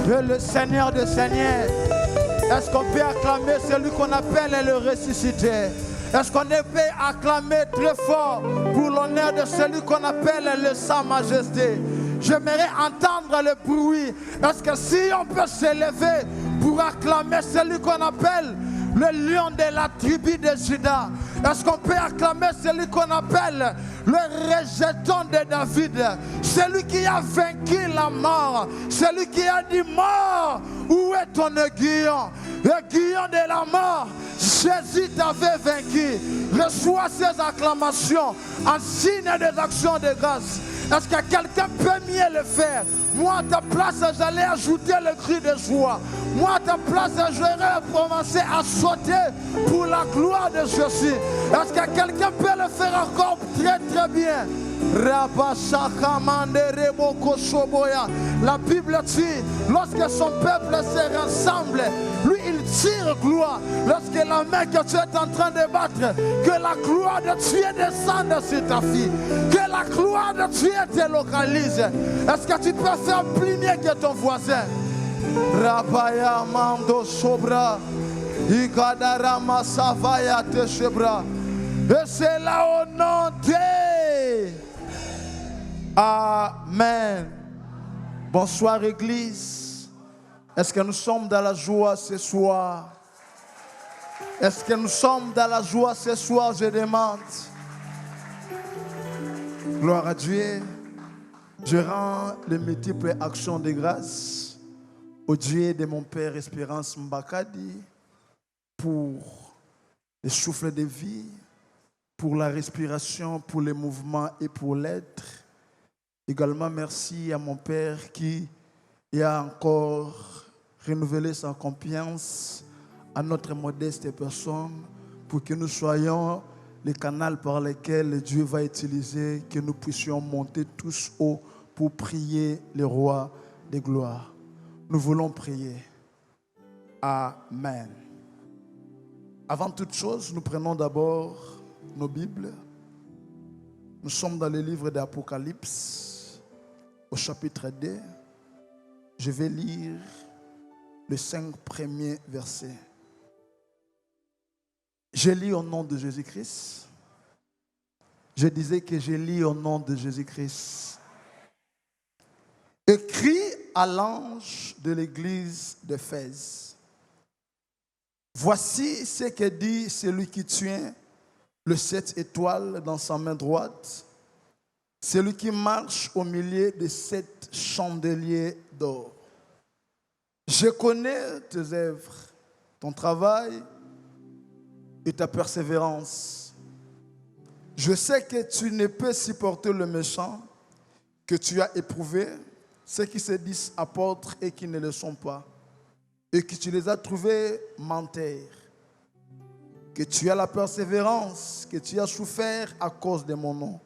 et le Seigneur des Seigneurs. Est-ce qu'on peut acclamer celui qu'on appelle le ressuscité? Est-ce qu'on peut acclamer très fort pour l'honneur de celui qu'on appelle le Sa Majesté? J'aimerais entendre le bruit. Est-ce que si on peut se lever pour acclamer celui qu'on appelle le lion de la tribu de Juda? Est-ce qu'on peut acclamer celui qu'on appelle le rejeton de David? Celui qui a vaincu la mort. Celui qui a dit mort, où est ton aiguillon? L'aiguillon de la mort. Jésus t'avait vaincu. Reçois ces acclamations en signe des actions de grâce. Est-ce que quelqu'un peut mieux le faire? Moi, à ta place, j'allais ajouter le cri de joie. Moi, à ta place, j'aurais commencé à sauter pour la gloire de Jésus. Est-ce que quelqu'un peut le faire encore très très bien? La Bible dit, lorsque son peuple se rassemble, lui il tire gloire. Lorsque la main que tu es en train de battre, que la gloire de Dieu descende sur ta fille, que la gloire de Dieu te localise. Est-ce que tu peux faire plus mieux que ton voisin? Rabaya mando sobra, ikadarama savaya te shebra. Et c'est là au nom de Amen. Bonsoir Église. Est-ce que nous sommes dans la joie ce soir? Est-ce que nous sommes dans la joie ce soir? Je demande. Gloire à Dieu. Je rends les multiples actions de grâce au Dieu de mon Père Espérance Mbakadi pour le souffle de vie, pour la respiration, pour les mouvements et pour l'être. Également, merci à mon Père qui a encore renouvelé sa confiance à notre modeste personne pour que nous soyons le canal par lequel Dieu va utiliser, que nous puissions monter tous haut pour prier le roi de gloire. Nous voulons prier. Amen. Avant toute chose, nous prenons d'abord nos Bibles. Nous sommes dans le livre d'Apocalypse, au chapitre 2. Je vais lire les 5 premiers versets. Je lis au nom de Jésus-Christ. Je disais que je lis au nom de Jésus-Christ. Écrit à l'ange de l'église d'Éphèse. Voici ce que dit celui qui tient le 7 étoiles dans sa main droite, celui qui marche au milieu de 7 chandeliers d'or. Je connais tes œuvres, ton travail et ta persévérance. Je sais que tu ne peux supporter le méchant, que tu as éprouvé ceux qui se disent apôtres et qui ne le sont pas, et que tu les as trouvés menteurs, que tu as la persévérance, que tu as souffert à cause de mon nom,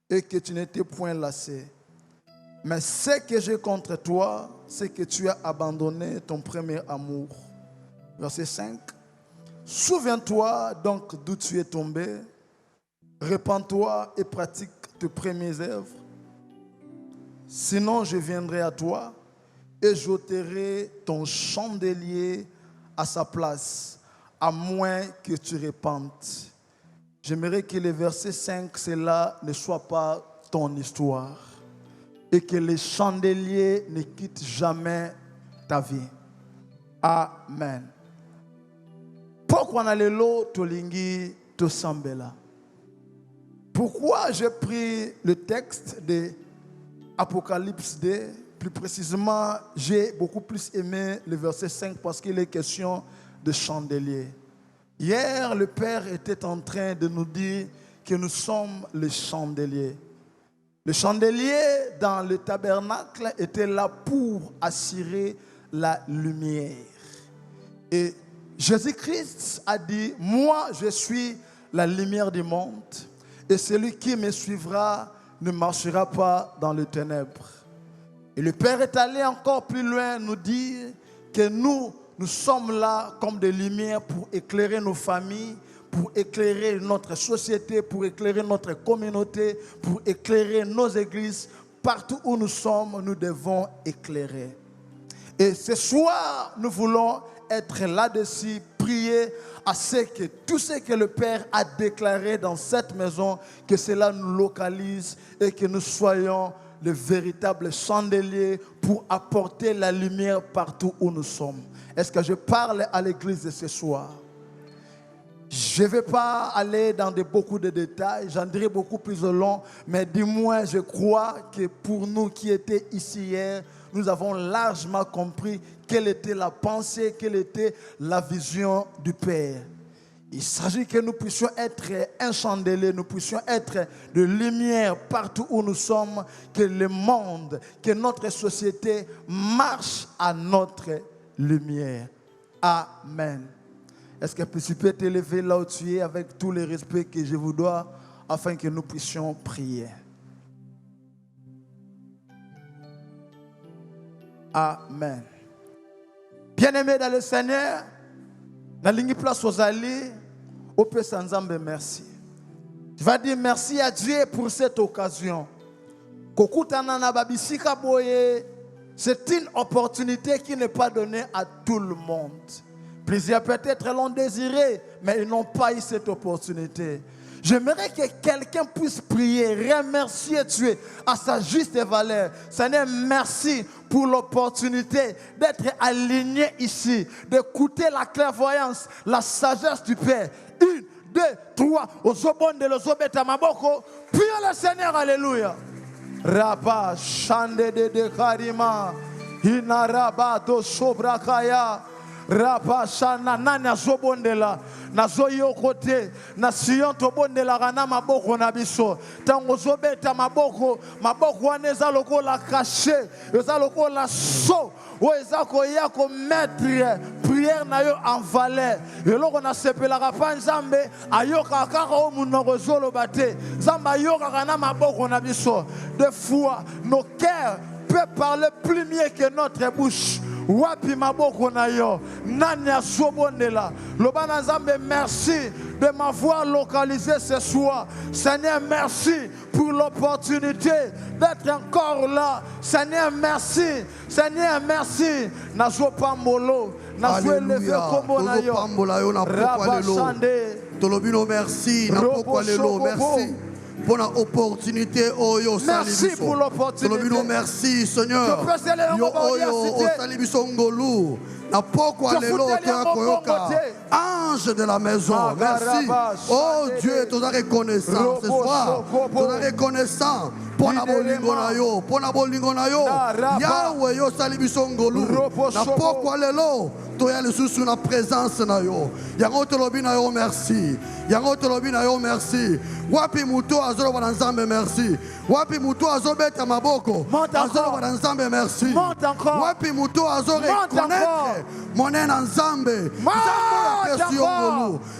et que tu n'étais point lassé. Mais ce que j'ai contre toi, c'est que tu as abandonné ton premier amour. Verset 5. Souviens-toi donc d'où tu es tombé, repens-toi et pratique tes premières œuvres. Sinon, je viendrai à toi et j'ôterai ton chandelier à sa place, à moins que tu repentes. J'aimerais que le verset 5, cela ne soit pas ton histoire et que les chandeliers ne quittent jamais ta vie. Amen. Pourquoi on a le lot tolingi to sambela? Pourquoi j'ai pris le texte de Apocalypse 2? Plus précisément, j'ai beaucoup plus aimé le verset 5 parce qu'il est question de chandelier. Hier, le Père était en train de nous dire que nous sommes les chandeliers. Le chandelier dans le tabernacle était là pour assurer la lumière. Et Jésus-Christ a dit, moi je suis la lumière du monde et celui qui me suivra ne marchera pas dans les ténèbres. Et le Père est allé encore plus loin nous dire que nous sommes là comme des lumières pour éclairer nos familles, pour éclairer notre société, pour éclairer notre communauté, pour éclairer nos églises. Partout où nous sommes, nous devons éclairer. Et ce soir, nous voulons être là-dessus, prier à ce que tout ce que le Père a déclaré dans cette maison, que cela nous localise et que nous soyons le véritable chandelier pour apporter la lumière partout où nous sommes. Est-ce que je parle à l'église de ce soir? Je ne vais pas aller dans beaucoup de détails, j'en dirai beaucoup plus au long, mais du moins je crois que pour nous qui étions ici hier, nous avons largement compris quelle était la pensée, quelle était la vision du Père. Il s'agit que nous puissions être un chandelier, nous puissions être de lumière partout où nous sommes, que le monde, que notre société marche à notre lumière. Amen. Est-ce que tu peux t'élever là où tu es avec tout le respect que je vous dois afin que nous puissions prier? Amen. Bien-aimés dans le Seigneur, dans la place aux alliés, au Père Sanzambe, merci. Je vais dire merci à Dieu pour cette occasion. C'est une opportunité qui n'est pas donnée à tout le monde. Plusieurs peut-être l'ont désiré, mais ils n'ont pas eu cette opportunité. J'aimerais que quelqu'un puisse prier, remercier Dieu à sa juste valeur. Seigneur, merci pour l'opportunité d'être aligné ici, d'écouter la clairvoyance, la sagesse du Père. 1, 2, 3, prions le Seigneur, alléluia. Rabba, chande de karima, inaraba do sobrakaya. Rabashana nani azobondela nazoyo kote na siyon tobondela kana maboko na biso tango zobeta maboko waneza lokola caché eza lokola so o eza ko ya ko mettre prière na yo en valeur eloko na sepelaka pa Nzambe ayoka kaka o munoko zoloba te Nzambe ayoka kana maboko na biso. Des fois nos cœurs peuvent parler plus mieux que notre bouche. Wapi maboko na yo nani asobondela lobana Nzambe, merci de m'avoir localisé ce soir. Seigneur, merci pour l'opportunité d'être encore là. Seigneur, merci. Seigneur, merci. Nazo pambolo nazo élevé kombo na yo rabashande tolobino merci na pokwa lelo merci pour l'opportunité. Merci pour l'opportunité. Merci Seigneur. Yo oyo osalibisongolu na pokwa lelo tokoyoka ange de la maison. Merci. Oh Dieu, tu es reconnaissant ce soir. Tu es reconnaissant pour la bolingo na yo, pour la bolingo na yo. Yahweh yo salibisongolu na pokwa lelo to ya lisusu na présence na yo. Yango tolobi na yo merci. Yango tolobi na yo merci. Wapi muto azolo ba Nzambe merci. Wapi muto azobeta maboko azolo ba Nzambe merci. Wapi muto azo reconnaître monene Nzambe.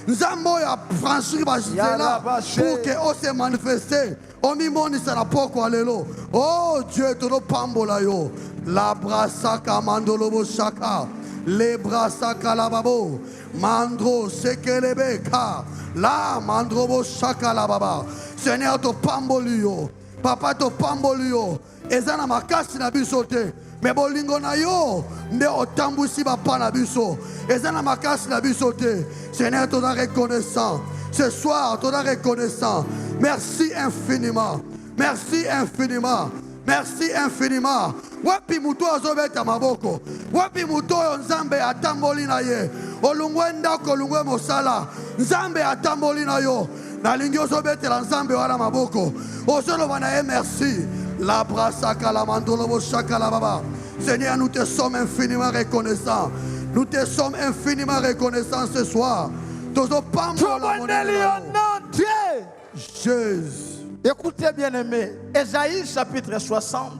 Nzambe ya franchir ba jitela pour que on se manifester. Omi moni sa la poko alelo. Oh Dieu to no pambola yo. La brasaka mandolo bo shaka. Les brasaka la babo. Mandro sekelebeka. La mandrobo shaka la baba. Seigneur to pambolio. Papa to pambolio. Ezana makasi na biso te. Me bolingo na yo. Nde otambusi bapa na biso. Ezana makasi na biso te. Seigneur to da reconnaissant. Ce soir to da reconnaissant. Merci infiniment. Merci infiniment. Merci infiniment. Wapi muto azobeta maboko. Wapi muto Nzambe atamboli na ye. Olungwenda ko lungwe mosala. Nzambe atamboli na yo. Na lingi ozobeta la Nzambe wala maboko. Ozolo bana merci. La brasaka la mandolo bo shaka la baba. Seigneur, nous te sommes infiniment reconnaissants. Nous te sommes infiniment reconnaissants ce soir. Tozo pambo la monnaie. Jésus. Écoutez bien aimé, Ésaïe chapitre 60.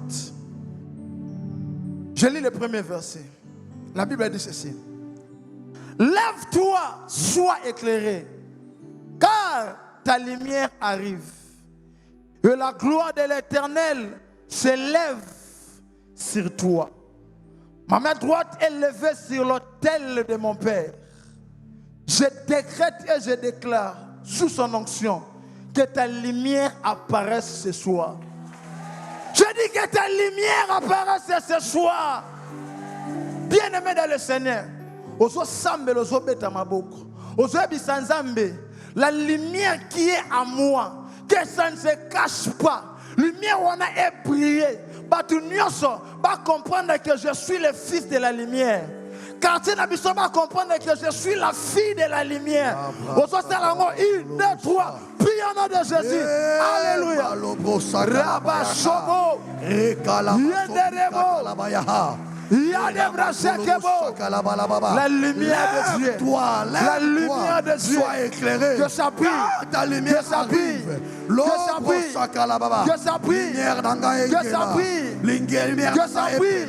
Je lis le premier verset. La Bible dit ceci. Lève-toi, sois éclairé, car ta lumière arrive. Et la gloire de l'Éternel s'élève sur toi. Ma main droite est levée sur l'autel de mon Père. Je décrète et je déclare sous son onction que ta lumière apparaisse ce soir. Je dis que ta lumière apparaisse ce soir. Bien-aimé dans le Seigneur, ozo sambe ozo beta maboko. Ozo bisanzambe, la lumière qui est à moi, que ça ne se cache pas. Lumière on a brillé. Batu nyonso va comprendre que je suis le fils de la lumière. Quartier Nabiso va comprendre que je suis la fille de la lumière. Ozo salango 1, 2, 3. Prie au nom de Jésus. Alléluia. Rabba Shobo. Yenderebo. La lumière de Dieu, la lumière de Dieu, soit éclairée. que ça brille, ta lumière que ça brille, que ça brille, que ça brille, que ça brille, que ça brille,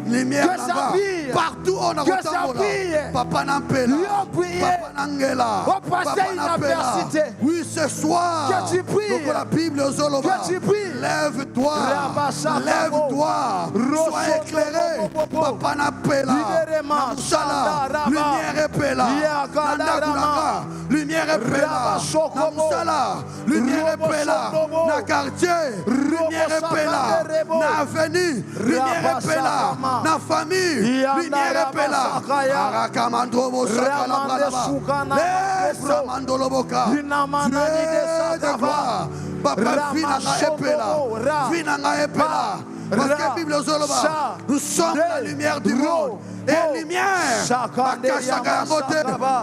lumière que ça brille, partout on a que ça brille, Papa Nampela, Papa Nangela, au passé inapercité. Oui, ce soir, que tu brilles, donc la Bible Zolova, que tu brilles, lève-toi, lève-toi, sois éclairé. Papa Nampela, Namusala, lumière est là, Nandakulanga, lumière est là, Namusala, lumière est là, na quartier, lumière est là, na avenue, lumière est là, na famille, lumière est là, Arakamandrobo Sakalabalaba, Samandoloboka, Dieu de gloire, Papa Vinanga est là, parce que la Bible Zoloba, nous sommes la lumière du monde. Et lumière,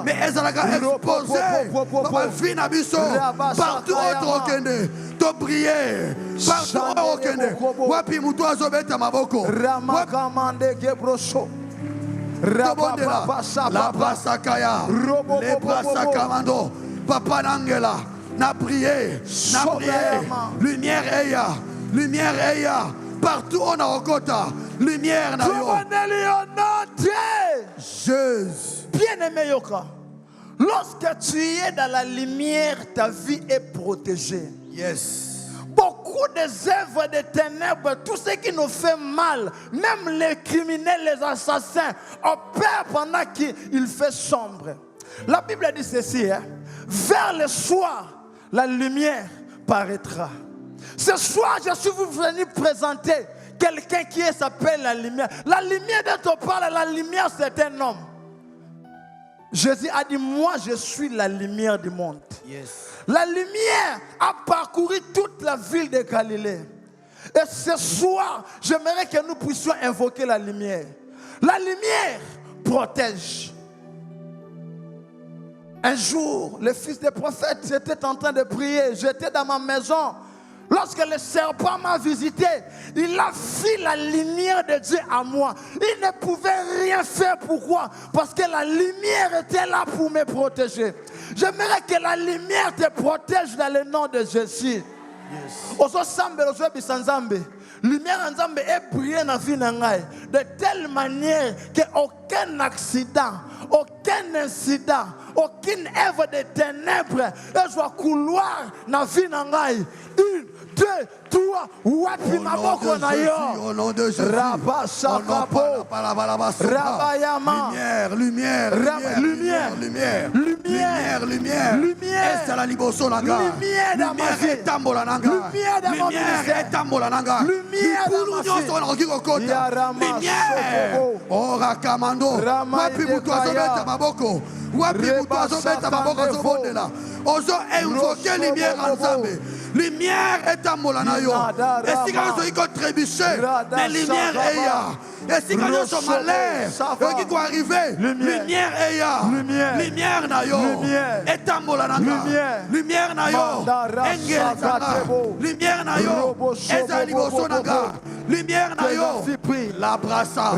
mais elle sera exposée. Papa Finabiso, partout autre okende, to briller, partout autre okende. Wapi mutu azobeta maboko. Ramakamande Gebroso. La brasakaya, les brasakamando, Papa Nangela, n'a prié, lumière eya, lumière eya. Partout on a Okota, lumière na yo. Jésus. Bien-aimé Yoka, lorsque tu es dans la lumière, ta vie est protégée. Yes. Beaucoup des œuvres des ténèbres, tout ce qui nous fait mal, même les criminels, les assassins, opèrent pendant qu'il fait sombre. La Bible dit ceci, hein? Vers le soir, la lumière paraîtra. Ce soir, je suis venu présenter quelqu'un qui s'appelle la lumière. La lumière dont on parle, la lumière, c'est un homme. Jésus a dit, moi, je suis la lumière du monde. Yes. La lumière a parcouru toute la ville de Galilée. Et ce soir, j'aimerais que nous puissions invoquer la lumière. La lumière protège. Un jour, le fils des prophètes était en train de prier. J'étais dans ma maison. Lorsque le serpent m'a visité, il a vu la lumière de Dieu à moi. Il ne pouvait rien faire. Pourquoi? Parce que la lumière était là pour me protéger. J'aimerais que la lumière te protège dans le nom de Jésus. Lumière en Zambé est brillée dans la vie de telle manière qu'aucun accident, aucun incident, aucune œuvre de ténèbres ne soit couloir dans la vie de 1, 2, 3, wapi maboko na yo. Au nom de Jésus. Rabashakapo. Rabayama. Lumière. Lumière. Est la liboso nanga. Lumière dans ma vie. Lumière dans mon ministère. Lumière dans ma vie. Lumière. Oh rakamando. Wapi mutu azobeta maboko. Wapi mutu azobeta maboko zobondela. Ozo invoquer lumière ensemble. Lumière est à Molanayo. Et si quand ils ont trébuché, mais lumière est là. Et si quand ils sont malais, et qui vont arriver, lumière est là. Lumière nayo. Est à Molananga. Lumière nayo. Engel Sanga. Lumière nayo. Ezali Bosonanga. Lumière nayo. La brassa.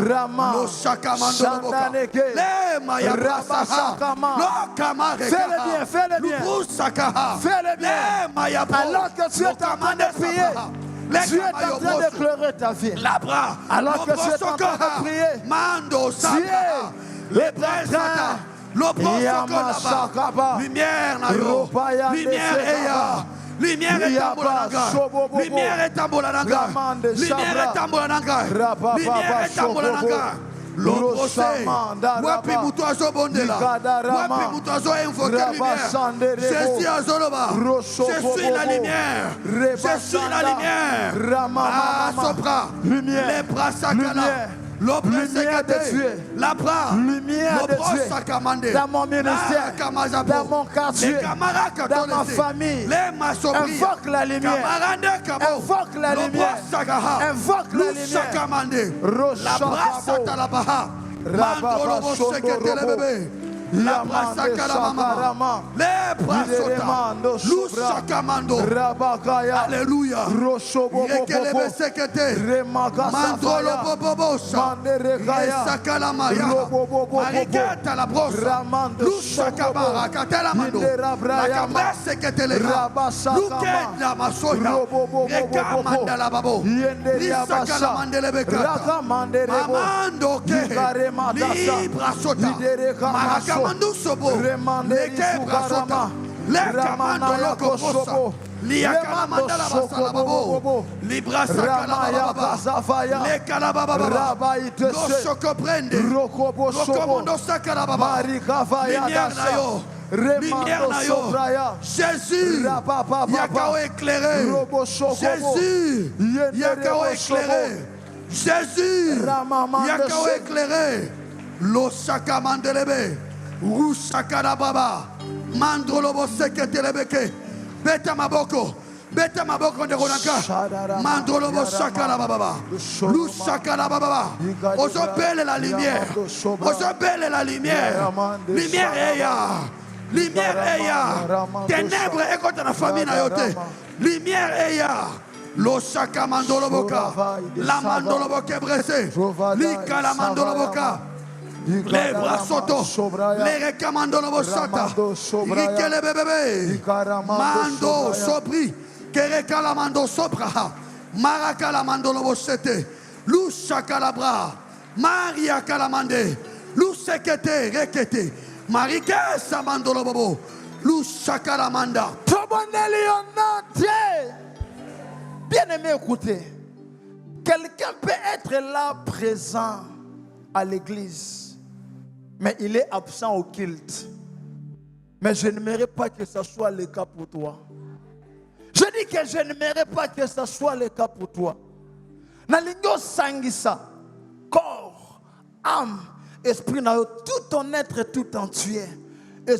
Lo shakamando boka. Le maya brassa. Lo kamareka. Fais-le bien. Fais-le bien. Le maya alors que tu es en train de prier, tu es en train de pleurer ta vie. Alors que tu es en train de prier, Dieu est en train. Lumière nayo. Lumière eya. Lumière est tambolananga. Lumière est tambolananga. Lumière est tambolananga. Lumière est tambolananga. L'autre wapi mutu azobondela, wapi mutu azo invoquer lumière. Je suis azoloba. Je suis la lumière. Je suis la lumière. Ah, sopra. Les bras sakala. Lumière de Dieu. Lumière de Dieu. Dans mon ministère, dans mon quartier, dans ma famille. Invoque la lumière. Invoque la lumière. Invoque la lumière. La brasa kalamama, le brasota, lusha kamando, alléluia, rekelebe sekete, mandolo bobobosa, sakalama ya, mariketa la brosa, lusha kamara katela mando, la kamra sekete le luke la masoya, rekamanda la babo, lisa kalamandele bekata, mamando ke, libra sota, maraka Mandu sobo, leke brasota, leka mando loko posa, liaka manda la basala babo, librasa kalababa, leka la baba, no shoko prende, roko mondo sakalababa, lumière na yo. Lumière na yo, Jésus, Yakao éclairé, Jésus, Yakao éclairé, Jésus, Yakao éclairé, lo shaka mandelebe. Rushakara baba, mandrolobo seketelebeke, beta maboko de Ronaka, mandrolobo shakara baba, lushakara baba, osopele la lumière, osopele la lumière, lumière eya, ténèbres et contre la famille na yote, lumière eya. Lo shaka mandoloboka, la mandoloboke bressé, lika la mandoloboka. Les bras soto, les recamando le bosata, rikele bébé, mando sobri, kereka la mando sobra, maraka la mando le bosete, lusha calabra, maria calamande, lusekete, rekete, marike sa mando le bobo, lusha calamanda. Bien aimé, écoutez, quelqu'un peut être là présent à l'église, mais il est absent au culte. Mais je n'aimerais pas que ce soit le cas pour toi. Je dis que je n'aimerais pas que ce soit le cas pour toi. Nalingo sangisa, corps, âme, esprit, tout ton être tout entier. Le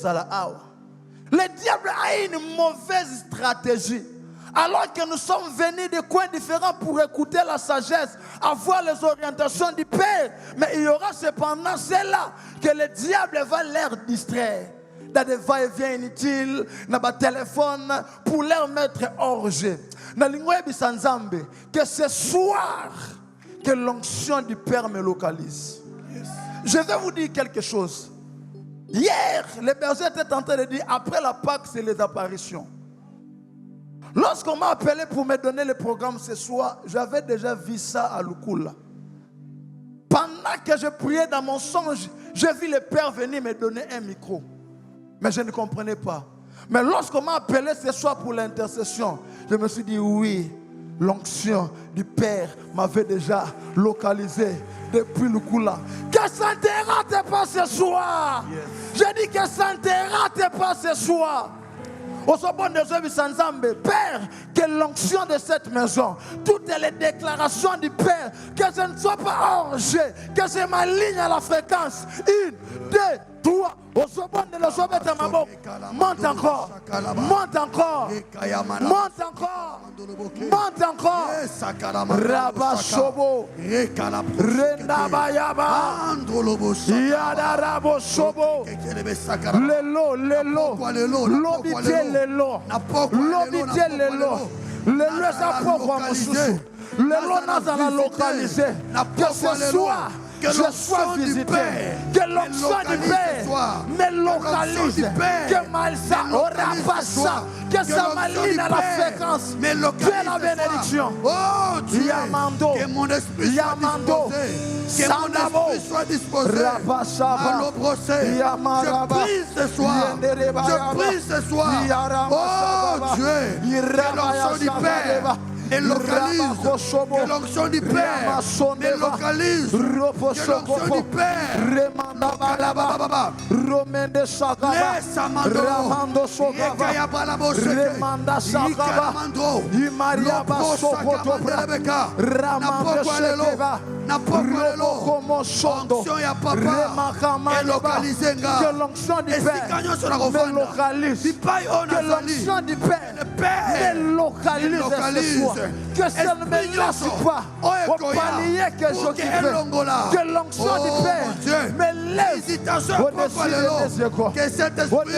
diable a une mauvaise stratégie. Alors que nous sommes venus de coins différents pour écouter la sagesse, avoir les orientations du Père, mais il y aura cependant celle-là que le diable va leur distraire. Dans des va-et-vient inutiles, dans des téléphones, pour leur mettre hors jeu. Que ce soir, que l'onction du Père me localise. Je vais vous dire quelque chose. Hier, les bergers étaient en train de dire, après la Pâque, c'est les apparitions. Lorsqu'on m'a appelé pour me donner le programme ce soir, j'avais déjà vu ça à Lukula. Pendant que je priais dans mon songe, j'ai vu le Père venir me donner un micro. Mais je ne comprenais pas. Mais lorsqu'on m'a appelé ce soir pour l'intercession, je me suis dit oui, l'onction du Père m'avait déjà localisé depuis Lukula. Que ça ne te rate pas ce soir. Yes. Je dis que ça ne te rate pas ce soir. Père, que l'onction de cette maison, toutes les déclarations du Père, que je ne sois pas hors jeu, que je m'aligne à la fréquence. 1, 2, 3. Monte encore, monte encore, monte encore, monte encore. Rabashobo, Renabayaba, Yadarabo Shobo, Lelo, l'obité Lelo, l'obité Lelo, Lelo sa propre Moussou, Lelo n'a pas localisé, que ce soit. Que je sois visité, que l'onction du Père me localise, que Malsa, Orapassa, que ça m'aligne à la fréquence, que la bénédiction. Oh Dieu, Yamando, que mon esprit Yamando, soit disposé, je prie ce soir, oh Dieu, que l'onction du Père et localise, que l'onction du Père me localise, que l'onction du Père laisse Amando, Ekayabala Rebeka, na pokwa lelo onction ya papa elokalize nga que l'onction du esika nyonso na Père me kovanda localise, bipai oyo que nazali l'onction du Père me localise ce soir, que ça ne me laisse pas au palier que j'occupe, que l'onction du Père me lève que cet esprit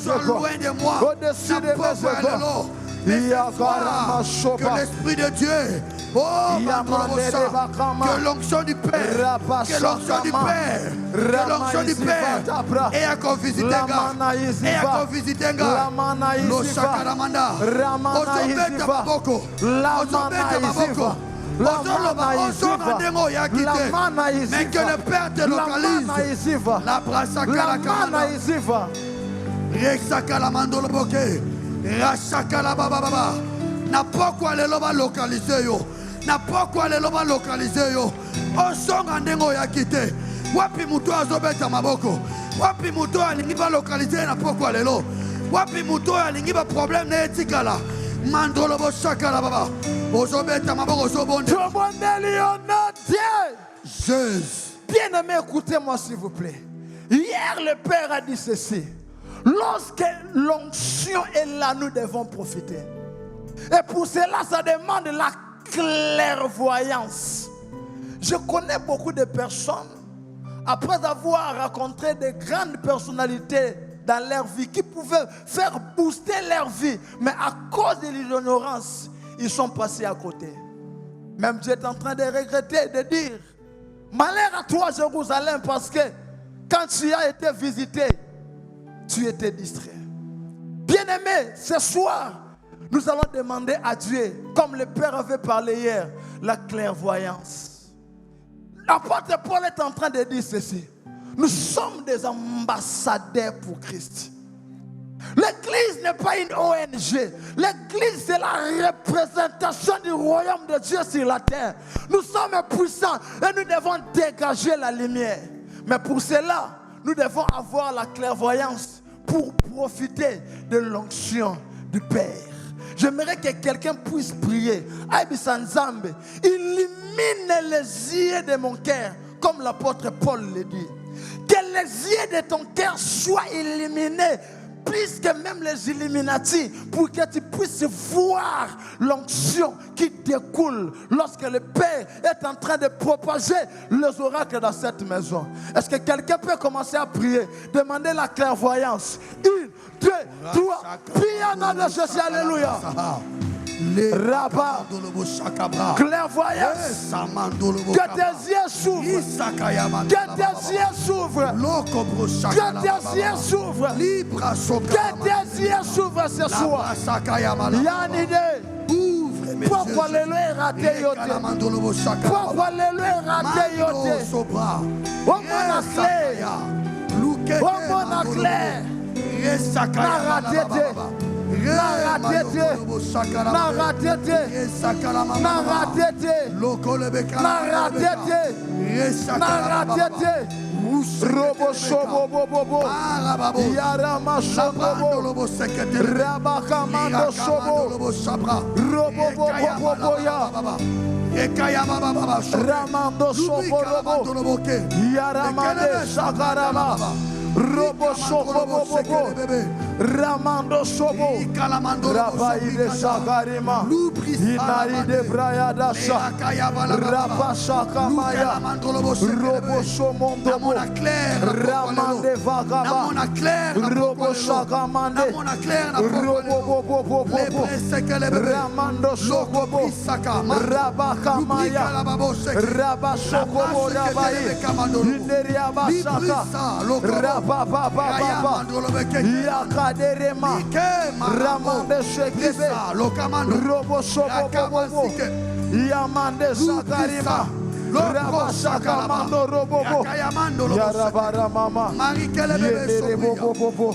soit loin de moi, au-dessus de mes égaux. Que l'Esprit de Dieu, que l'onction du Père, que l'onction du Père, que l'onction du Père, et à visiter et à visiter lo shakaramanda, ozobeta maboko, ozobeta maboko. Mais que le Père te localise. La brasaka la kamana. Rexaka la mandolo boke. Rachaka la baba. Na pokwa lelo ba localiser yo. Na pokwa lelo ba localiser yo. Osonga ndengo ya kite. Wapi muto azobeta maboko. Wapi muto alingi ba localiser na pokwa lelo. Wapi muto alingi ba problème na etikala. Mandolo bo shaka la baba. Jésus. Bien-aimé, écoutez-moi s'il vous plaît. Hier, le Père a dit ceci. Lorsque l'onction est là, nous devons profiter. Et pour cela, ça demande la clairvoyance. Je connais beaucoup de personnes, après avoir rencontré de grandes personnalités dans leur vie, qui pouvaient faire booster leur vie, mais à cause de l'ignorance, ils sont passés à côté. Même Dieu est en train de regretter, de dire, malheur à toi Jérusalem, parce que quand tu as été visité, tu étais distrait. Bien-aimé, ce soir, nous allons demander à Dieu, comme le Père avait parlé hier, la clairvoyance. L'apôtre Paul est en train de dire ceci. Nous sommes des ambassadeurs pour Christ. L'église n'est pas une ONG. L'église, c'est la représentation du royaume de Dieu sur la terre. Nous sommes puissants et nous devons dégager la lumière. Mais pour cela, nous devons avoir la clairvoyance pour profiter de l'onction du Père. J'aimerais que quelqu'un puisse prier. Aïbisanzambe, illumine les yeux de mon cœur, comme l'apôtre Paul le dit. Que les yeux de ton cœur soient illuminés, plus que même les Illuminati, pour que tu puisses voir l'onction qui découle lorsque le Père est en train de propager les oracles dans cette maison. Est-ce que quelqu'un peut commencer à prier, demander la clairvoyance? 1, 2, 3, priez en nom de Jésus, alléluia. Rabat, clairvoyance, que tes yeux s'ouvrent, que tes yeux s'ouvrent, que tes yeux s'ouvrent, que tes yeux s'ouvrent ce soir. Yanide, pourquoi le loi est raté yote? Pourquoi le loi est raté yote? Au mon clair, au mon clair, na raté. Robo shobo bobo yarama shobo rabakamando shobo robo bobo ya ramando shobo robo yaramande shakarama robo shobo bobo ramando shobo rabai de shakarima inari de braya dasha rabashaka maya robo shomondo ramande vagaba robo shakamande robo bobo ramando shobo rabaka maya rabashoko rabai inderia bashaka rababa Yakaderema Ramande Shekebe Robo Shobo Yamande Sakarima Rabashaka Mando Robobo Yarabara Mama Yere Bobo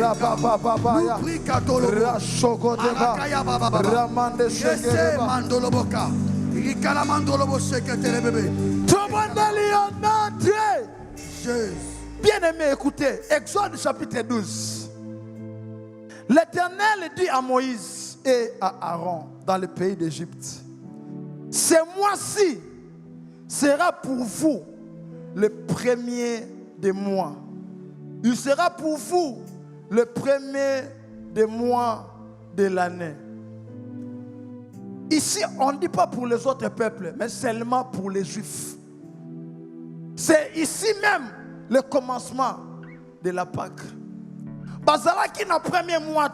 Rabababaya Rashoko Deba Ramande Shekebe Mandoloboka Rikalamandolobo Shekebe Tomandali Onatre Jésus. Bien-aimés, écoutez, Exode chapitre 12. L'Éternel dit à Moïse et à Aaron dans le pays d'Égypte, ce mois-ci sera pour vous le premier des mois. Il sera pour vous le premier des mois de l'année. Ici, on ne dit pas pour les autres peuples, mais seulement pour les Juifs. C'est ici même le commencement de la Pâque. Bazala qui n'a premier mois,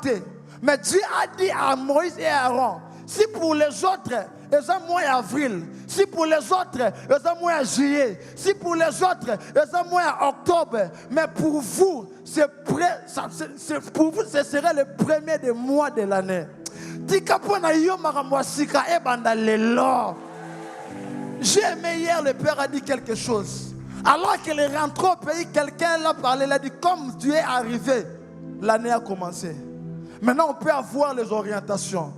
mais Dieu a dit à Moïse et à Aaron, si pour les autres, ils ont mois avril, si pour les autres, ils ont mois juillet, si pour les autres, ils ont mois octobre, mais pour vous, ce serait le premier des mois de l'année. J'ai aimé hier, le Père a dit quelque chose. Alors qu'il est rentré au pays, quelqu'un l'a parlé, il a dit, comme Dieu est arrivé, l'année a commencé. Maintenant, on peut avoir les orientations.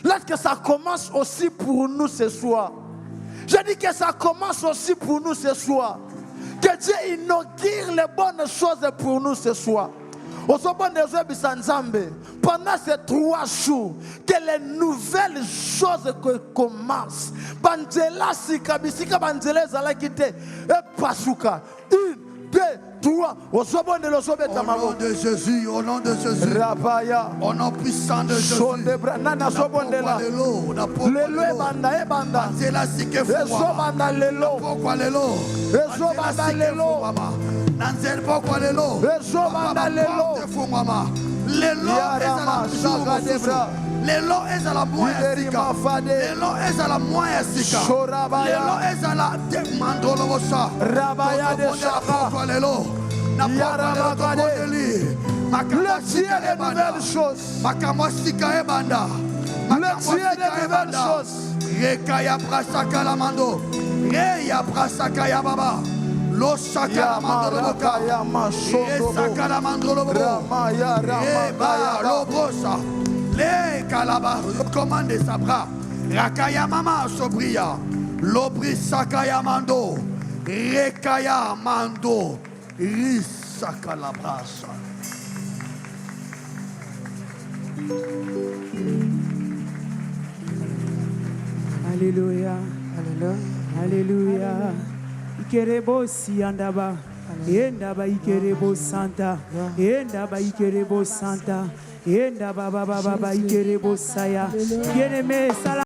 Là, que ça commence aussi pour nous ce soir. Je dis que ça commence aussi pour nous ce soir. Que Dieu inaugure les bonnes choses pour nous ce soir. Pendant ces 3 jours, que les nouvelles choses commencent. Bandela sikabisika bandela zala kite e pasuka. 1, 2, 3. Au nom de Jésus, au nom de Jésus. Au nom puissant de Jésus. Lelo ezala moya sika. Lelo ezala moya sika. Lelo ezala demandolo bosa. Rabaya de Shaka. Lelo. Le Dieu des nouvelles choses. Makamasika ebanda. Le Dieu des nouvelles choses. Rekaya brasaka la mando. Reya brasaka ya baba. Lo shaka la mando boka. Saka la mando boka. Eba lo brosa. Les calabas recommandent sa bras. Rakaya mama sobria. Lobri sakaya mando. Rekaya mando. Risaka la brasa. Alléluia. Alléluia. Ikerebo siandaba. Endaba ikerebo santa. Endaba ikerebo santa. Enda baba baba ikerebo saya. Kiene me sala.